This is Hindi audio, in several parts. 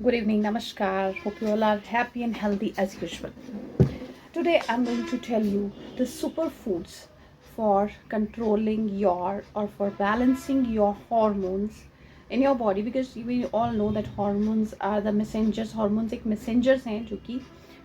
Good evening, Namaskar. Hope you all are happy and healthy as usual. Today I'm going to tell you the superfoods for controlling your or for balancing your hormones in your body, because we all know that hormones are the messengers. Hormones एक messengers हैं जो कि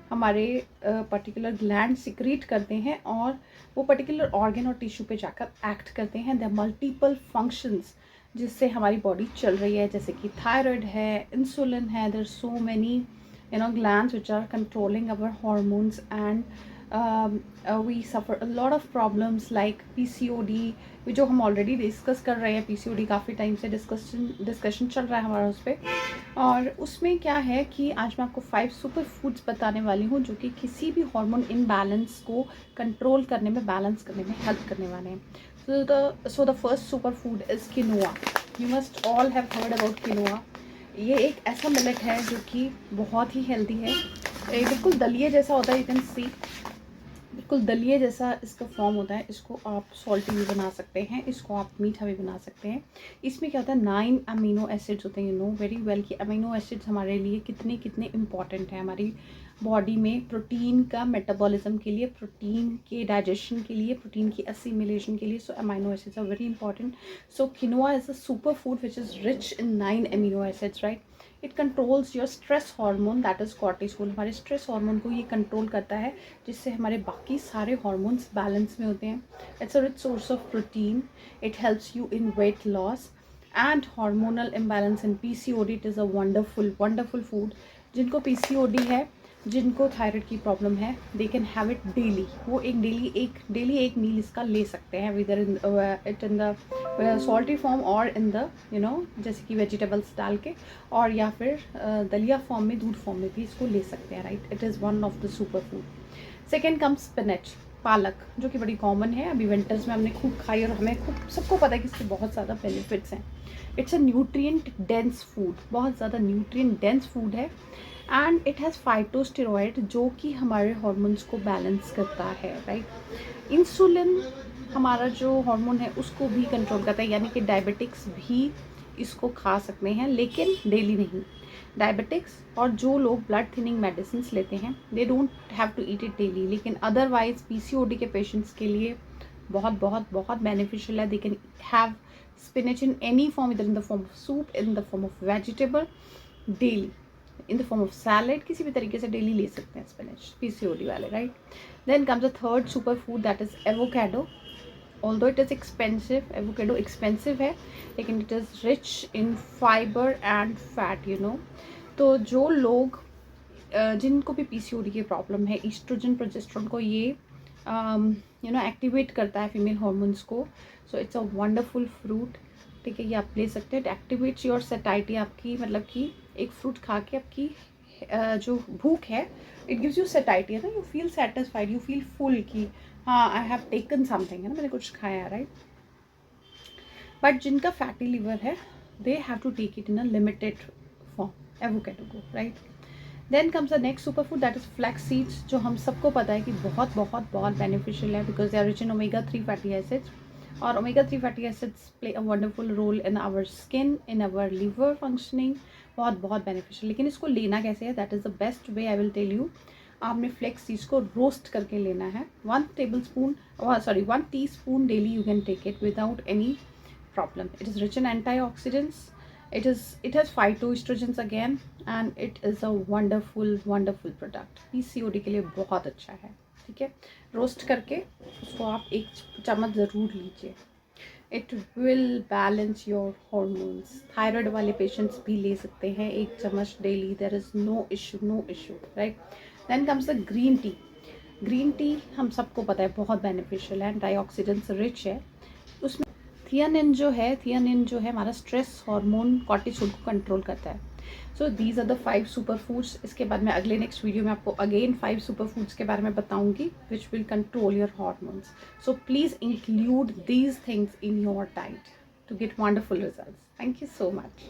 हमारे पर्टिकुलर ग्लैंड सिक्रीट करते हैं और वो पर्टिकुलर ऑर्गन और टिश्यू पे जाकर एक्ट करते हैं. द मल्टीपल फंक्शंस जिससे हमारी बॉडी चल रही है, जैसे कि थायराइड है, इंसुलिन है. There so many glands which are controlling our hormones, and we suffer a lot of problems like PCOD, जो हम ऑलरेडी डिस्कस कर रहे हैं. PCOD काफ़ी टाइम से डिस्कशन चल रहा है हमारा उस पर. और उसमें क्या है कि आज मैं आपको 5 सुपर फूड्स बताने वाली हूँ जो कि किसी भी हार्मोन इम्बैलेंस को कंट्रोल करने में, बैलेंस करने में हेल्प करने वाले हैं. So the first superfood is quinoa. You must all have heard about quinoa. ये एक ऐसा मिलेट है जो कि बहुत ही हेल्दी है. बिल्कुल दलिए जैसा होता है. यू कैन सी बिल्कुल दलिए जैसा इसका फॉर्म होता है. इसको आप सॉल्टी भी बना सकते हैं, इसको आप मीठा भी बना सकते हैं. इसमें क्या होता है, 9 अमीनो एसिड्स होते हैं. यू नो वेरी वेल कि अमीनो एसिड्स हमारे लिए कितने कितने इंपॉर्टेंट हैं हमारी बॉडी में. प्रोटीन का मेटाबॉलिज्म के लिए, प्रोटीन के डाइजेशन के लिए, प्रोटीन की असिमिलेशन के लिए. So amino acids are very important. So quinoa is a super food which is rich in 9 amino acids, right. It controls your stress hormone, that is cortisol. हमारे स्ट्रेस हार्मोन को ये कंट्रोल करता है, जिससे हमारे बाकी सारे हार्मोन्स बैलेंस में होते हैं. It's a rich source of protein. It helps you in weight loss and hormonal imbalance in PCOD. It is a wonderful wonderful food. जिनको PCOD है, जिनको थायराइड की प्रॉब्लम है, they can have it daily. वो एक डेली एक मील इसका ले सकते हैं, विदर इन द सॉल्टी फॉर्म और इन द जैसे कि वेजिटेबल्स डाल के, और या फिर दलिया फॉर्म में, दूध फॉर्म में भी इसको ले सकते हैं, right. It is one of the super food. Second comes spinach, पालक, जो कि बड़ी कॉमन है. अभी विंटर्स में हमने खूब खाई और हमें खूब सबको पता है कि इसके बहुत ज़्यादा बेनिफिट्स हैं. It's a nutrient dense food, बहुत ज़्यादा न्यूट्रिएंट डेंस फूड है. एंड इट हैज़ फाइटोस्टेरॉइड जो कि हमारे हॉर्मोन्स को बैलेंस करता है, राइट. इंसुलिन हमारा जो हार्मोन है उसको भी कंट्रोल करता है, यानी कि डायबिटिक्स भी इसको खा सकते हैं, लेकिन डेली नहीं. डायबिटिक्स और जो लोग ब्लड थिनिंग मेडिसिन लेते हैं, they don't have to eat it daily. लेकिन अदरवाइज PCOD के पेशेंट्स के लिए बहुत बहुत बहुत बेनिफिशियल है. They can have spinach in any form, either in the form of soup, in the form of vegetable, daily, in the form of salad, किसी भी तरीके से डेली ले सकते हैं spinach, PCOD वाले, right. Then comes a third super food, that is avocado. Although it is expensive, avocado expensive है, लेकिन it is rich in fiber and fat, तो जो लोग जिनको भी PCOD की प्रॉब्लम है, ईस्ट्रोजन प्रोजेस्टेरोन को ये एक्टिवेट करता है, फीमेल हॉर्मोन्स को. So it's a wonderful fruit. ठीक है, ये आप ले सकते हैं. It activates your सेटाइटी. आपकी मतलब कि एक फ्रूट खा के आपकी जो भूख है, इट गिव्स यू सेटाइटी, है ना. You feel satisfied, you feel full कि हाँ, आई हैव टेकन समथिंग, है ना, मैंने कुछ खाया, राइट. बट जिनका फैटी लिवर है, they have to take it in a limited form, avocado को, right. Then comes the next super food, that is flax seeds, जो हम सबको पता है कि बहुत बहुत बहुत बेनिफिशियल है, because they are rich in omega 3 fatty acids. और omega 3 fatty acids play a wonderful role in our skin, in our liver functioning. बहुत बहुत बेनिफिशियल. लेकिन इसको लेना कैसे है, that is the best way, I will tell you. आपने फ्लैक्स सीड्स को रोस्ट करके लेना है. 1 teaspoon daily you can take it without any problem. It is rich in antioxidants. It has phytoestrogens again, and it is a wonderful product. PCOD के लिए बहुत अच्छा है. ठीक है, रोस्ट करके उसको आप एक चम्मच ज़रूर लीजिए. It will balance your hormones. Thyroid वाले पेशेंट्स भी ले सकते हैं एक चम्मच daily. There is no issue, right. Then comes the green tea. Green tea हम सबको पता है बहुत बेनिफिशियल है, एंटीऑक्सीडेंट्स रिच है. उसमें थियानिन जो है हमारा स्ट्रेस हार्मोन कॉर्टिसोल को कंट्रोल करता है. So these are the 5 super foods. इसके बाद में अगले नेक्स्ट वीडियो में आपको अगेन 5 सुपर फूड्स के बारे में बताऊंगी, which will control your hormones. So please include these things in your diet to get wonderful results. Thank you so much.